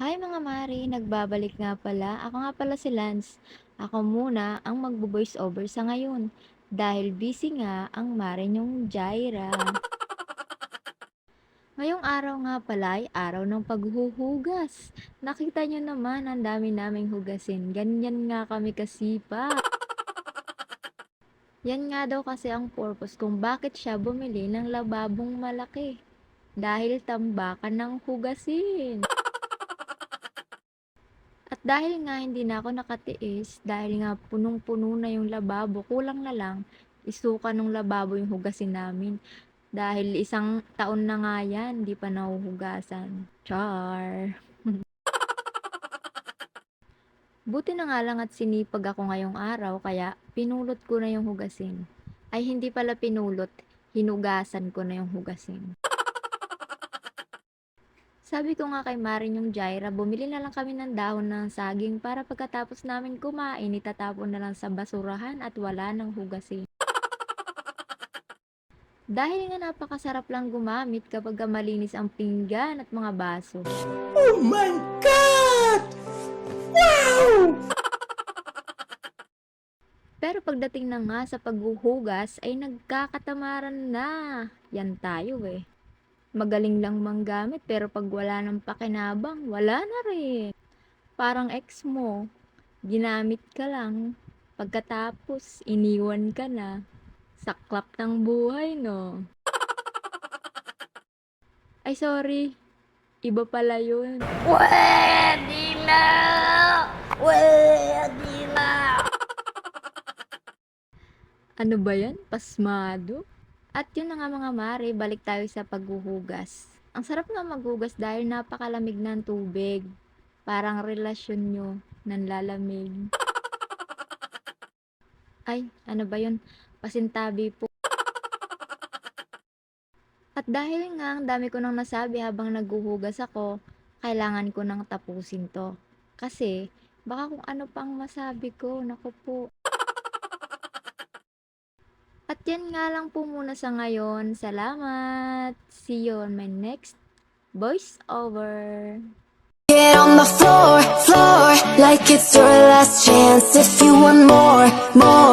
Hi mga mare, nagbabalik nga pala. Ako nga pala si Lance. Ako muna ang magbo-voice over sa ngayon. Dahil busy nga ang mare niyong Jaira. Ngayong araw nga pala ay araw ng paghuhugas. Nakita niyo naman ang dami naming hugasin. Ganyan nga kami kasipa. Yan nga daw kasi ang purpose kung bakit siya bumili ng lababong malaki. Dahil tambakan ng hugasin. At dahil nga hindi na ako nakatiis, dahil nga punong-puno na yung lababo, kulang na lang, isuka nung lababo yung hugasin namin. Dahil isang taon na nga yan, di pa nahuhugasan. Char! Buti na nga lang at sinipag ako ngayong araw, kaya pinulot ko na yung hugasin. Ay hindi pala pinulot, hinugasan ko na yung hugasin. Sabi ko nga kay Marin yung Jaira, bumili na lang kami ng dahon ng saging para pagkatapos namin kumain, itatapon na lang sa basurahan at wala nang hugasin. Dahil nga napakasarap lang gumamit kapag malinis ang pinggan at mga baso. Oh my God! Wow! Pero pagdating na nga sa paghuhugas ay nagkakatamaran na. Yan tayo eh. Magaling lang manggamit pero pag wala ng pakinabang, wala na rin. Parang ex mo, ginamit ka lang, pagkatapos iniwan ka na. Saklap ng buhay, no? Ay, sorry. Iba pala yun. Pwede na! Pwede na! Ano ba yan? Pasmado? At yun na nga mga mare, balik tayo sa paghuhugas. Ang sarap nga maghugas dahil napakalamig ng tubig. Parang relasyon nyo, nanlalamig. Ay, ano ba yun? Pasintabi po. At dahil nga ang dami ko nang nasabi habang naghuhugas ako, kailangan ko nang tapusin to. Kasi, baka kung ano pang masabi ko, naku po. At yan nga lang po muna sa ngayon. Salamat! See you on my next voice over. Get on the floor, floor, like it's your last chance. If you want more, more.